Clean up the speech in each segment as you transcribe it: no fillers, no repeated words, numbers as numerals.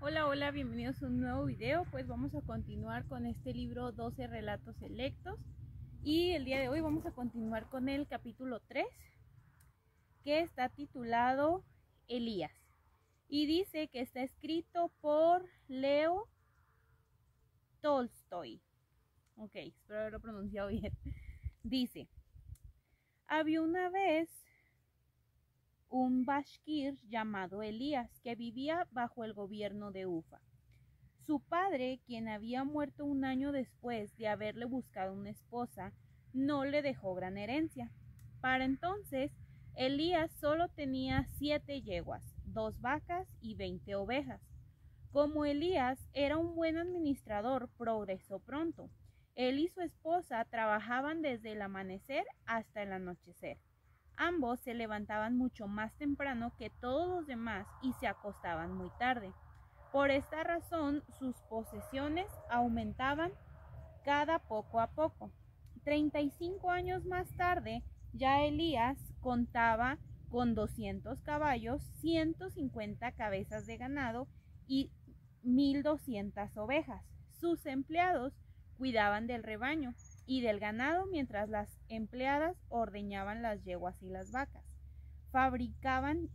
Hola, hola, bienvenidos a un nuevo video. Pues vamos a continuar con este libro 12 relatos selectos y el día de hoy vamos a continuar con el capítulo 3, que está titulado Elías, y dice que está escrito por Leo Tolstoy. Ok, espero haberlo pronunciado bien. Dice: había una vez un bashkir llamado Elías que vivía bajo el gobierno de Ufa. Su padre, quien había muerto un año después de haberle buscado una esposa, no le dejó gran herencia. Para entonces, Elías solo tenía 7 yeguas, 2 vacas y 20 ovejas. Como Elías era un buen administrador, progresó pronto. Él y su esposa trabajaban desde el amanecer hasta el anochecer. Ambos se levantaban mucho más temprano que todos los demás y se acostaban muy tarde. Por esta razón, sus posesiones aumentaban cada poco a poco. 35 años más tarde, ya Elías contaba con 200 caballos, 150 cabezas de ganado y 1,200 ovejas. Sus empleados cuidaban del rebaño y del ganado mientras las empleadas ordeñaban las yeguas y las vacas. Fabricaban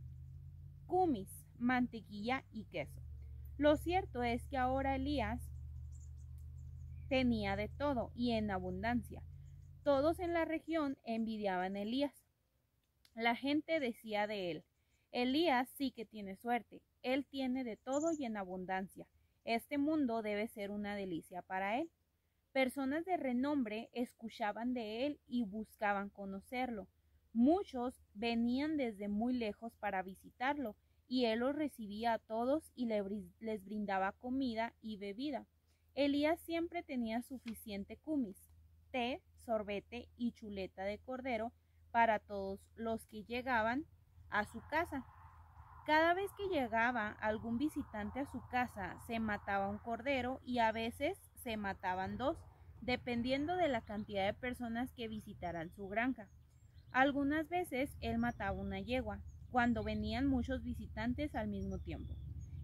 kumis, mantequilla y queso. Lo cierto es que ahora Elías tenía de todo y en abundancia. Todos en la región envidiaban a Elías. La gente decía de él: Elías sí que tiene suerte, él tiene de todo y en abundancia. Este mundo debe ser una delicia para él. Personas de renombre escuchaban de él y buscaban conocerlo. Muchos venían desde muy lejos para visitarlo, y él los recibía a todos y les brindaba comida y bebida. Elías siempre tenía suficiente kumis, té, sorbete y chuleta de cordero para todos los que llegaban a su casa. Cada vez que llegaba algún visitante a su casa, se mataba un cordero y a veces se mataban 2, dependiendo de la cantidad de personas que visitaran su granja. Algunas veces él mataba una yegua, cuando venían muchos visitantes al mismo tiempo.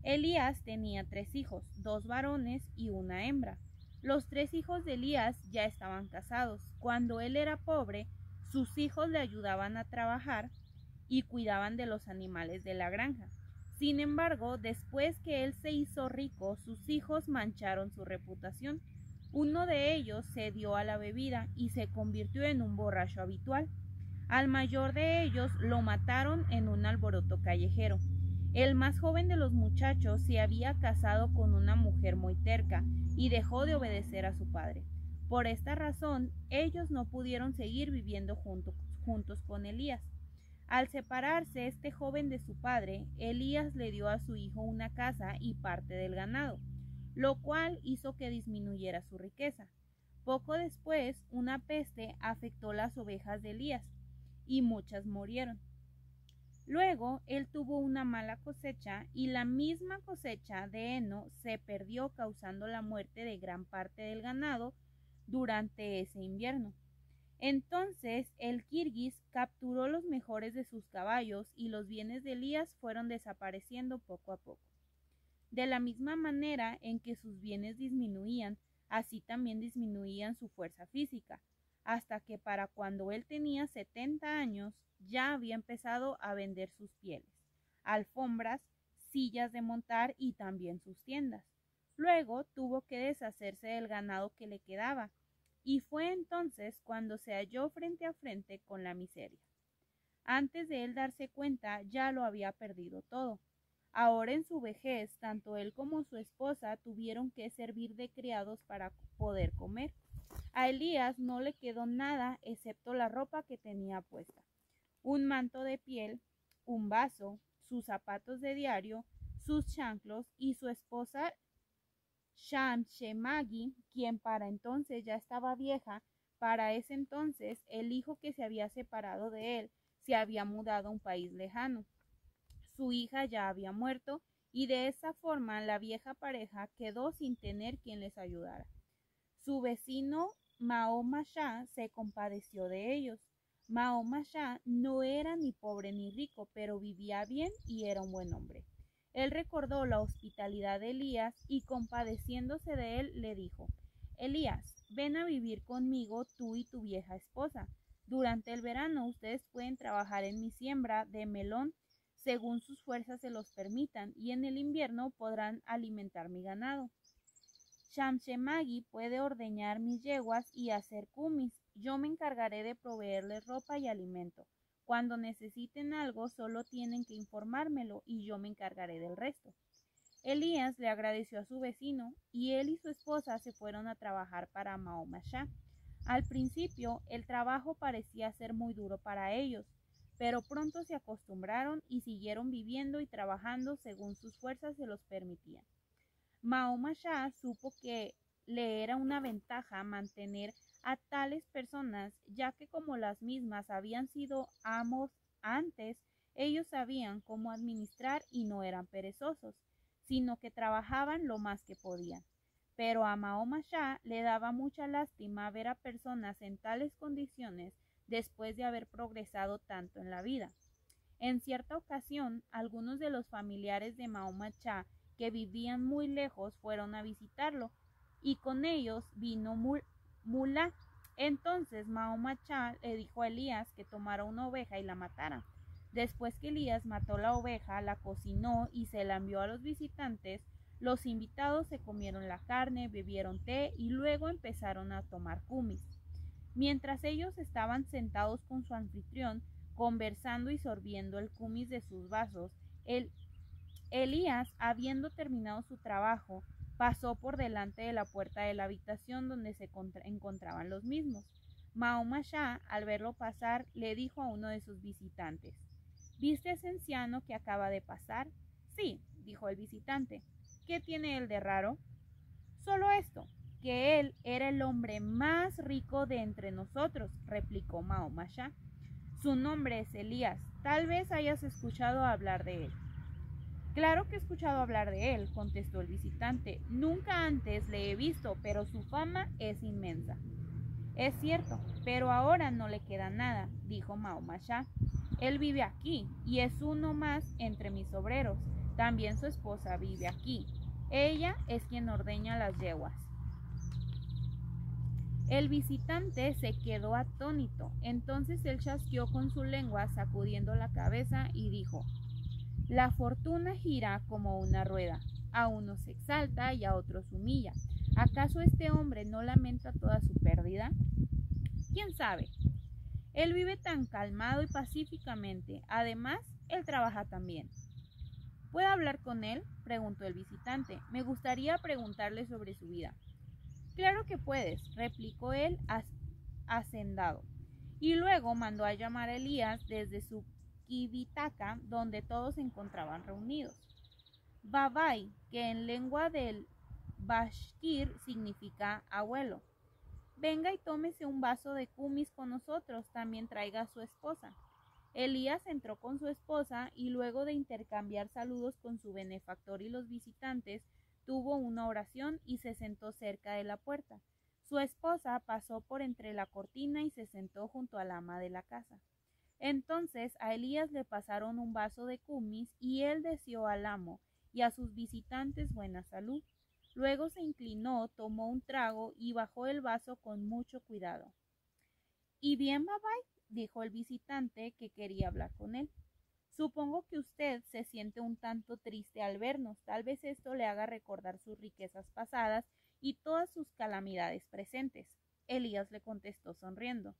Elías tenía 3 hijos, 2 varones y una hembra. Los 3 hijos de Elías ya estaban casados. Cuando él era pobre, sus hijos le ayudaban a trabajar y cuidaban de los animales de la granja. Sin embargo, después que él se hizo rico, sus hijos mancharon su reputación. Uno de ellos se dio a la bebida y se convirtió en un borracho habitual. Al mayor de ellos lo mataron en un alboroto callejero. El más joven de los muchachos se había casado con una mujer muy terca y dejó de obedecer a su padre. Por esta razón, ellos no pudieron seguir viviendo juntos con Elías. Al separarse este joven de su padre, Elías le dio a su hijo una casa y parte del ganado, lo cual hizo que disminuyera su riqueza. Poco después, una peste afectó las ovejas de Elías y muchas murieron. Luego, él tuvo una mala cosecha y la misma cosecha de heno se perdió, causando la muerte de gran parte del ganado durante ese invierno. Entonces el kirguís capturó los mejores de sus caballos y los bienes de Elías fueron desapareciendo poco a poco. De la misma manera en que sus bienes disminuían, así también disminuían su fuerza física, hasta que para cuando él tenía 70 años ya había empezado a vender sus pieles, alfombras, sillas de montar y también sus tiendas. Luego tuvo que deshacerse del ganado que le quedaba, y fue entonces cuando se halló frente a frente con la miseria. Antes de él darse cuenta, ya lo había perdido todo. Ahora en su vejez, tanto él como su esposa tuvieron que servir de criados para poder comer. A Elías no le quedó nada excepto la ropa que tenía puesta, un manto de piel, un vaso, sus zapatos de diario, sus chanclos, y su esposa Shamshemagi, quien para entonces ya estaba vieja. Para ese entonces el hijo que se había separado de él se había mudado a un país lejano. Su hija ya había muerto y de esa forma la vieja pareja quedó sin tener quien les ayudara. Su vecino Mahoma Shah se compadeció de ellos. Mahoma Shah no era ni pobre ni rico, pero vivía bien y era un buen hombre. Él recordó la hospitalidad de Elías y compadeciéndose de él le dijo: Elías, ven a vivir conmigo tú y tu vieja esposa. Durante el verano ustedes pueden trabajar en mi siembra de melón según sus fuerzas se los permitan, y en el invierno podrán alimentar mi ganado. Shamshemagi puede ordeñar mis yeguas y hacer kumis. Yo me encargaré de proveerles ropa y alimento. Cuando necesiten algo, solo tienen que informármelo y yo me encargaré del resto. Elías le agradeció a su vecino y él y su esposa se fueron a trabajar para Mahoma Shah. Al principio, el trabajo parecía ser muy duro para ellos, pero pronto se acostumbraron y siguieron viviendo y trabajando según sus fuerzas se los permitían. Mahoma Shah supo que le era una ventaja mantener a tales personas, ya que como las mismas habían sido amos antes, ellos sabían cómo administrar y no eran perezosos, sino que trabajaban lo más que podían. Pero a Mahoma Shah le daba mucha lástima ver a personas en tales condiciones después de haber progresado tanto en la vida. En cierta ocasión, algunos de los familiares de Mahoma Shah que vivían muy lejos fueron a visitarlo, y con ellos vino Mulá. Entonces Mahoma Shah le dijo a Elías que tomara una oveja y la matara. Después que Elías mató la oveja, la cocinó y se la envió a los visitantes, los invitados se comieron la carne, bebieron té y luego empezaron a tomar kumis. Mientras ellos estaban sentados con su anfitrión, conversando y sorbiendo el kumis de sus vasos, Elías, habiendo terminado su trabajo, pasó por delante de la puerta de la habitación donde se encontraban los mismos. Mahoma Shah, al verlo pasar, le dijo a uno de sus visitantes: ¿Viste a ese anciano que acaba de pasar? Sí, dijo el visitante. ¿Qué tiene él de raro? Solo esto, que él era el hombre más rico de entre nosotros, replicó Mahoma Shah. Su nombre es Elías. Tal vez hayas escuchado hablar de él. Claro que he escuchado hablar de él, contestó el visitante. Nunca antes le he visto, pero su fama es inmensa. Es cierto, pero ahora no le queda nada, dijo Mahoma Shah. Él vive aquí y es uno más entre mis obreros. También su esposa vive aquí. Ella es quien ordeña las yeguas. El visitante se quedó atónito. Entonces él chasqueó con su lengua, sacudiendo la cabeza, y dijo: La fortuna gira como una rueda. A unos se exalta y a otros humilla. ¿Acaso este hombre no lamenta toda su pérdida? ¿Quién sabe? Él vive tan calmado y pacíficamente. Además, él trabaja también. ¿Puedo hablar con él?, preguntó el visitante. Me gustaría preguntarle sobre su vida. Claro que puedes, replicó él hacendado. Y luego mandó a llamar a Elías desde su kibitaca, donde todos se encontraban reunidos. Babai, que en lengua del bashkir significa abuelo. Venga y tómese un vaso de kumis con nosotros, también traiga a su esposa. Elías entró con su esposa y luego de intercambiar saludos con su benefactor y los visitantes, tuvo una oración y se sentó cerca de la puerta. Su esposa pasó por entre la cortina y se sentó junto al ama de la casa. Entonces a Elías le pasaron un vaso de kumis y él deseó al amo y a sus visitantes buena salud. Luego se inclinó, tomó un trago y bajó el vaso con mucho cuidado. ¿Y bien, Babai?, dijo el visitante que quería hablar con él. Supongo que usted se siente un tanto triste al vernos. Tal vez esto le haga recordar sus riquezas pasadas y todas sus calamidades presentes. Elías le contestó sonriendo.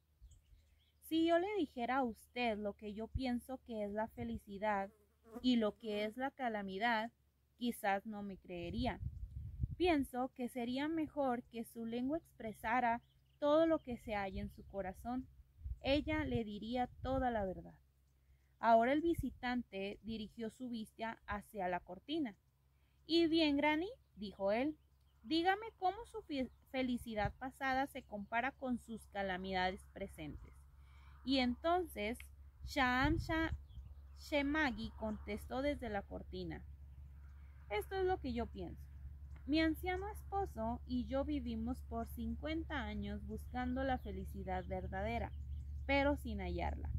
Si yo le dijera a usted lo que yo pienso que es la felicidad y lo que es la calamidad, quizás no me creería. Pienso que sería mejor que su lengua expresara todo lo que se halla en su corazón. Ella le diría toda la verdad. Ahora el visitante dirigió su vista hacia la cortina. «Y bien, Granny», dijo él, «dígame cómo su felicidad pasada se compara con sus calamidades presentes». Y entonces Shemagi contestó desde la cortina: «Esto es lo que yo pienso. Mi anciano esposo y yo vivimos por 50 años buscando la felicidad verdadera, pero sin hallarla.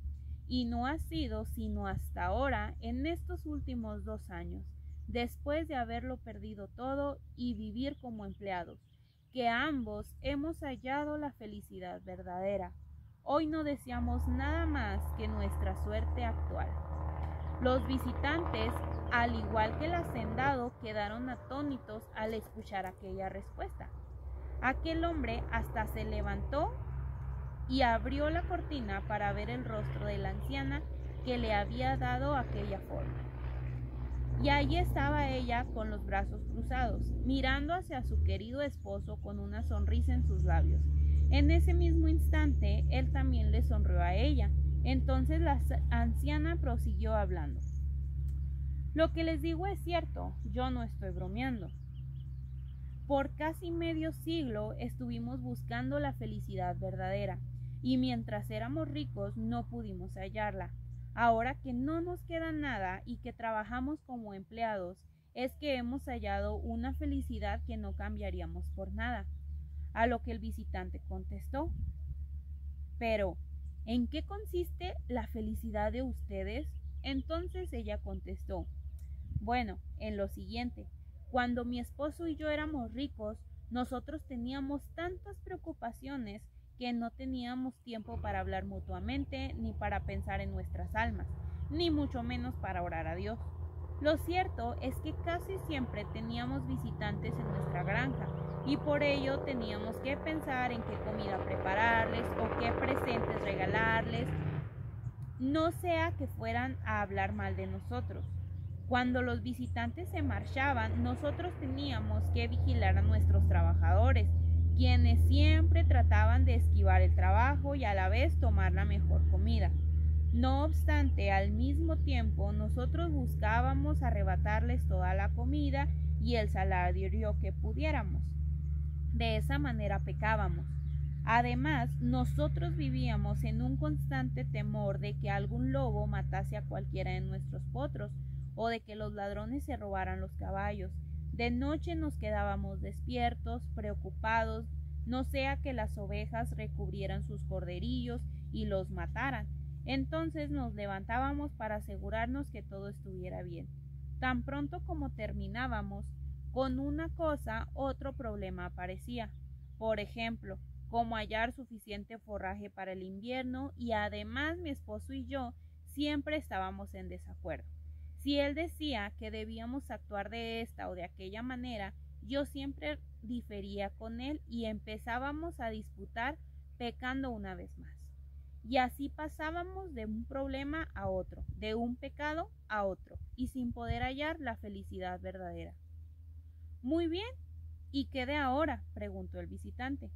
Y no ha sido sino hasta ahora, en estos últimos 2 años, después de haberlo perdido todo y vivir como empleados, que ambos hemos hallado la felicidad verdadera. Hoy no deseamos nada más que nuestra suerte actual. Los visitantes, al igual que el hacendado, quedaron atónitos al escuchar aquella respuesta. Aquel hombre hasta se levantó y abrió la cortina para ver el rostro de la anciana que le había dado aquella forma. Y allí estaba ella con los brazos cruzados, mirando hacia su querido esposo con una sonrisa en sus labios. En ese mismo instante, él también le sonrió a ella. Entonces la anciana prosiguió hablando. Lo que les digo es cierto, yo no estoy bromeando. Por casi medio siglo estuvimos buscando la felicidad verdadera, y mientras éramos ricos no pudimos hallarla. Ahora que no nos queda nada y que trabajamos como empleados, es que hemos hallado una felicidad que no cambiaríamos por nada. A lo que el visitante contestó: pero, ¿en qué consiste la felicidad de ustedes? Entonces ella contestó: bueno, en lo siguiente. Cuando mi esposo y yo éramos ricos, nosotros teníamos tantas preocupaciones que no teníamos tiempo para hablar mutuamente, ni para pensar en nuestras almas, ni mucho menos para orar a Dios. Lo cierto es que casi siempre teníamos visitantes en nuestra granja, y por ello teníamos que pensar en qué comida prepararles o qué presentes regalarles, no sea que fueran a hablar mal de nosotros. Cuando los visitantes se marchaban, nosotros teníamos que vigilar a nuestros trabajadores, quienes siempre trataban de esquivar el trabajo y a la vez tomar la mejor comida. No obstante, al mismo tiempo, nosotros buscábamos arrebatarles toda la comida y el salario que pudiéramos. De esa manera pecábamos. Además, nosotros vivíamos en un constante temor de que algún lobo matase a cualquiera de nuestros potros, o de que los ladrones se robaran los caballos. De noche nos quedábamos despiertos, preocupados, no sea que las ovejas recubrieran sus corderillos y los mataran. Entonces nos levantábamos para asegurarnos que todo estuviera bien. Tan pronto como terminábamos, con una cosa, otro problema aparecía. Por ejemplo, cómo hallar suficiente forraje para el invierno, y además mi esposo y yo siempre estábamos en desacuerdo. Si él decía que debíamos actuar de esta o de aquella manera, yo siempre difería con él y empezábamos a disputar, pecando una vez más. Y así pasábamos de un problema a otro, de un pecado a otro, y sin poder hallar la felicidad verdadera. Muy bien, ¿y qué de ahora?, preguntó el visitante.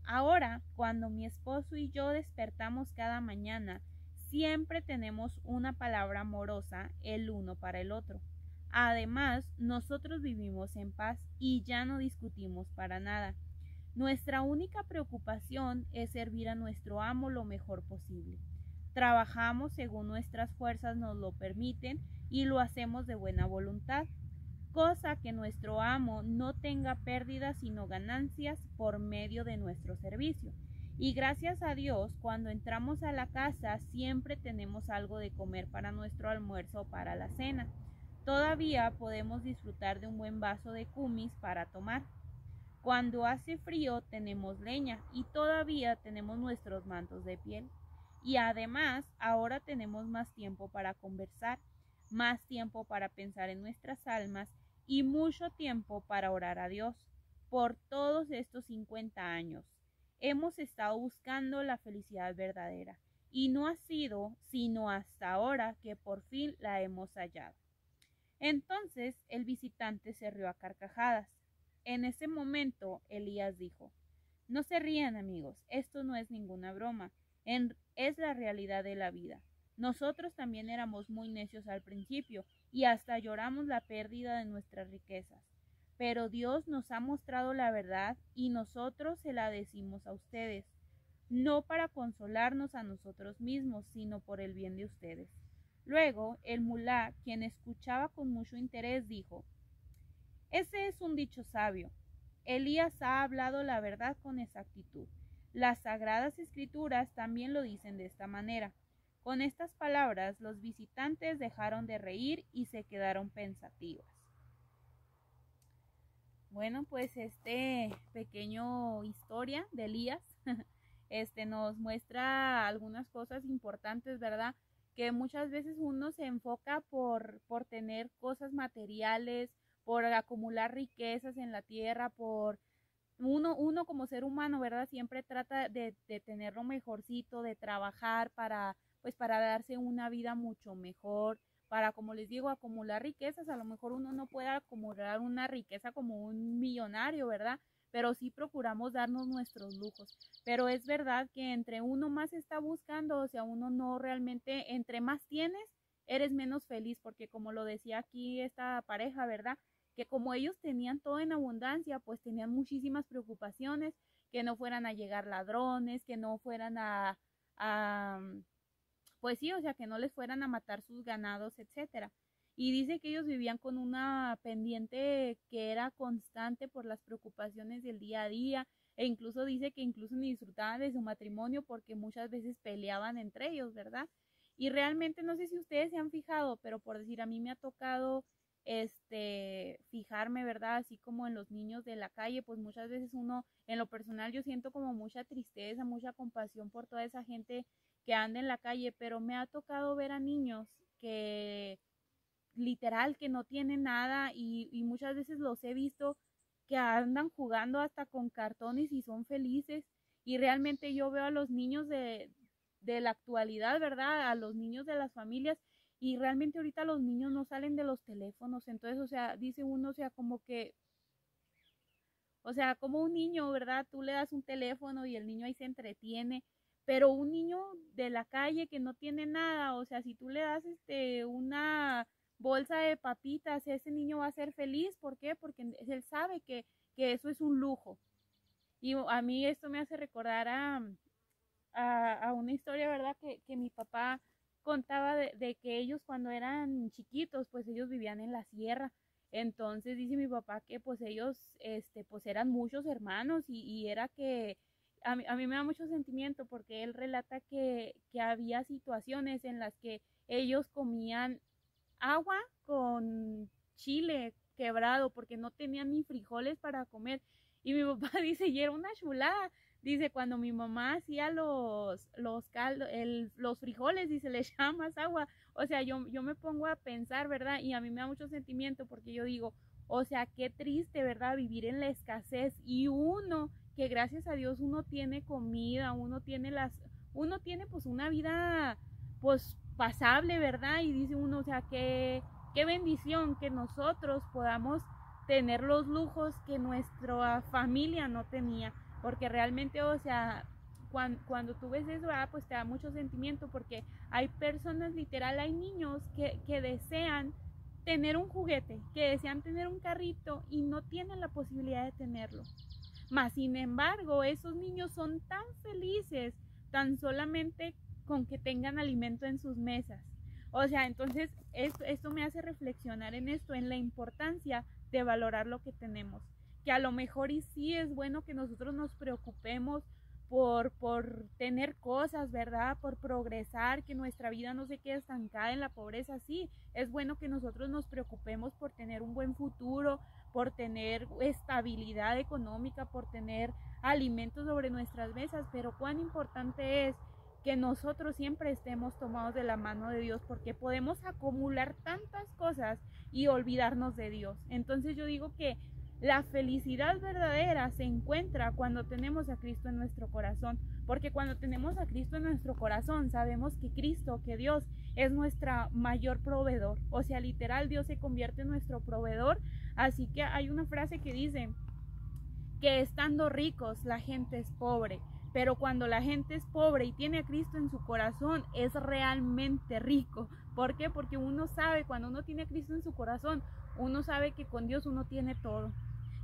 Ahora, cuando mi esposo y yo despertamos cada mañana, siempre tenemos una palabra amorosa el uno para el otro. Además, nosotros vivimos en paz y ya no discutimos para nada. Nuestra única preocupación es servir a nuestro amo lo mejor posible. Trabajamos según nuestras fuerzas nos lo permiten y lo hacemos de buena voluntad, cosa que nuestro amo no tenga pérdidas sino ganancias por medio de nuestro servicio. Y gracias a Dios, cuando entramos a la casa siempre tenemos algo de comer para nuestro almuerzo o para la cena. Todavía podemos disfrutar de un buen vaso de kumis para tomar. Cuando hace frío tenemos leña y todavía tenemos nuestros mantos de piel. Y además ahora tenemos más tiempo para conversar, más tiempo para pensar en nuestras almas y mucho tiempo para orar a Dios. Por todos estos 50 años hemos estado buscando la felicidad verdadera y no ha sido sino hasta ahora que por fin la hemos hallado. Entonces el visitante se rió a carcajadas. En ese momento Elías dijo: no se rían, amigos, esto no es ninguna broma, es la realidad de la vida. Nosotros también éramos muy necios al principio y hasta lloramos la pérdida de nuestras riquezas. Pero Dios nos ha mostrado la verdad y nosotros se la decimos a ustedes, no para consolarnos a nosotros mismos, sino por el bien de ustedes. Luego el mulá, quien escuchaba con mucho interés, dijo: ese es un dicho sabio. Elías ha hablado la verdad con exactitud. Las sagradas escrituras también lo dicen de esta manera. Con estas palabras, los visitantes dejaron de reír y se quedaron pensativas. Bueno, pues pequeño historia de Elías nos muestra algunas cosas importantes, ¿verdad? Que muchas veces uno se enfoca por tener cosas materiales, por acumular riquezas en la tierra, por uno como ser humano, ¿verdad? Siempre trata de tener lo mejorcito, de trabajar pues para darse una vida mucho mejor, para, como les digo, acumular riquezas. A lo mejor uno no puede acumular una riqueza como un millonario, ¿verdad? Pero sí procuramos darnos nuestros lujos. Pero es verdad que entre uno más está buscando, o sea, uno no realmente, entre más tienes, eres menos feliz, porque como lo decía aquí esta pareja, ¿verdad? Que como ellos tenían todo en abundancia, pues tenían muchísimas preocupaciones, que no fueran a llegar ladrones, que no fueran a pues sí, o sea, que no les fueran a matar sus ganados, etcétera. Y dice que ellos vivían con una pendiente que era constante por las preocupaciones del día a día, e incluso dice que incluso ni disfrutaban de su matrimonio porque muchas veces peleaban entre ellos, ¿verdad? Y realmente no sé si ustedes se han fijado, pero por decir, a mí me ha tocado fijarme, ¿verdad? Así como en los niños de la calle, pues muchas veces uno, en lo personal, yo siento como mucha tristeza, mucha compasión por toda esa gente que anda en la calle, pero me ha tocado ver a niños que literal que no tienen nada y muchas veces los he visto que andan jugando hasta con cartones y son felices, y realmente yo veo a los niños de la actualidad, ¿verdad? A los niños de las familias, y realmente ahorita los niños no salen de los teléfonos. Entonces, o sea, dice uno, o sea, como que, o sea, como un niño, ¿verdad? Tú le das un teléfono y el niño ahí se entretiene, pero un niño de la calle que no tiene nada, o sea, si tú le das una bolsa de papitas, ese niño va a ser feliz. ¿Por qué? Porque él sabe que eso es un lujo. Y a mí esto me hace recordar a una historia, ¿verdad? Que mi papá contaba de que ellos cuando eran chiquitos, pues ellos vivían en la sierra. Entonces dice mi papá que pues ellos, pues eran muchos hermanos, y era que a mí me da mucho sentimiento porque él relata que había situaciones en las que ellos comían agua con chile quebrado porque no tenían ni frijoles para comer. Y mi papá dice, y era una chulada. Dice, cuando mi mamá hacía los frijoles, dice, le echaba más agua. O sea, yo me pongo a pensar, ¿verdad? Y a mí me da mucho sentimiento porque yo digo, o sea, qué triste, ¿verdad? Vivir en la escasez, y uno, que gracias a Dios uno tiene comida, uno tiene pues una vida pues pasable, ¿verdad? Y dice uno, o sea, qué bendición que nosotros podamos tener los lujos que nuestra familia no tenía, porque realmente, o sea, cuando tú ves eso, pues te da mucho sentimiento, porque hay personas, literal, hay niños que desean tener un juguete, que desean tener un carrito y no tienen la posibilidad de tenerlo. Mas, sin embargo, esos niños son tan felices tan solamente con que tengan alimento en sus mesas. O sea, entonces esto me hace reflexionar en esto, en la importancia de valorar lo que tenemos. Que a lo mejor y sí es bueno que nosotros nos preocupemos por tener cosas, ¿verdad? Por progresar, que nuestra vida no se quede estancada en la pobreza. Sí, es bueno que nosotros nos preocupemos por tener un buen futuro, por tener estabilidad económica, por tener alimentos sobre nuestras mesas, pero cuán importante es que nosotros siempre estemos tomados de la mano de Dios, porque podemos acumular tantas cosas y olvidarnos de Dios. Entonces yo digo que la felicidad verdadera se encuentra cuando tenemos a Cristo en nuestro corazón, porque cuando tenemos a Cristo en nuestro corazón sabemos que Cristo, que Dios es nuestro mayor proveedor. O sea, literal, Dios se convierte en nuestro proveedor. Así que hay una frase que dice que estando ricos la gente es pobre, pero cuando la gente es pobre y tiene a Cristo en su corazón es realmente rico. ¿Por qué? Porque uno sabe, cuando uno tiene a Cristo en su corazón, uno sabe que con Dios uno tiene todo.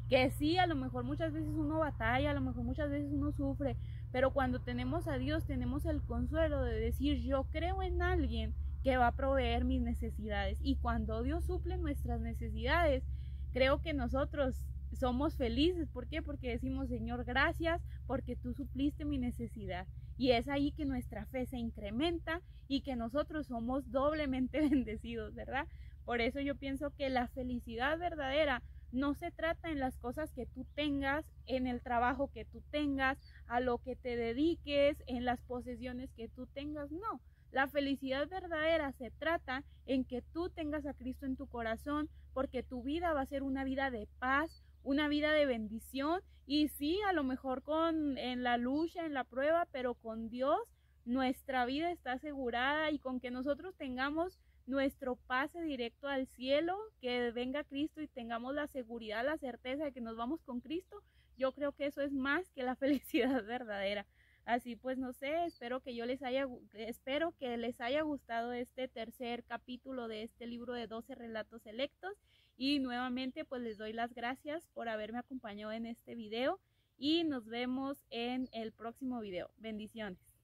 Que sí, a lo mejor muchas veces uno batalla, a lo mejor muchas veces uno sufre, pero cuando tenemos a Dios tenemos el consuelo de decir, yo creo en alguien que va a proveer mis necesidades, y cuando Dios suple nuestras necesidades, creo que nosotros somos felices. ¿Por qué? Porque decimos, Señor, gracias porque tú supliste mi necesidad. Y es ahí que nuestra fe se incrementa y que nosotros somos doblemente bendecidos, ¿verdad? Por eso yo pienso que la felicidad verdadera no se trata en las cosas que tú tengas, en el trabajo que tú tengas, a lo que te dediques, en las posesiones que tú tengas, no. La felicidad verdadera se trata en que tú tengas a Cristo en tu corazón, porque tu vida va a ser una vida de paz, una vida de bendición, y sí, a lo mejor en la lucha, en la prueba, pero con Dios nuestra vida está asegurada, y con que nosotros tengamos nuestro pase directo al cielo, que venga Cristo y tengamos la seguridad, la certeza de que nos vamos con Cristo, yo creo que eso es más que la felicidad verdadera. Así pues, no sé, espero que les haya gustado este tercer capítulo de este libro de 12 relatos selectos, y nuevamente pues les doy las gracias por haberme acompañado en este video y nos vemos en el próximo video. Bendiciones.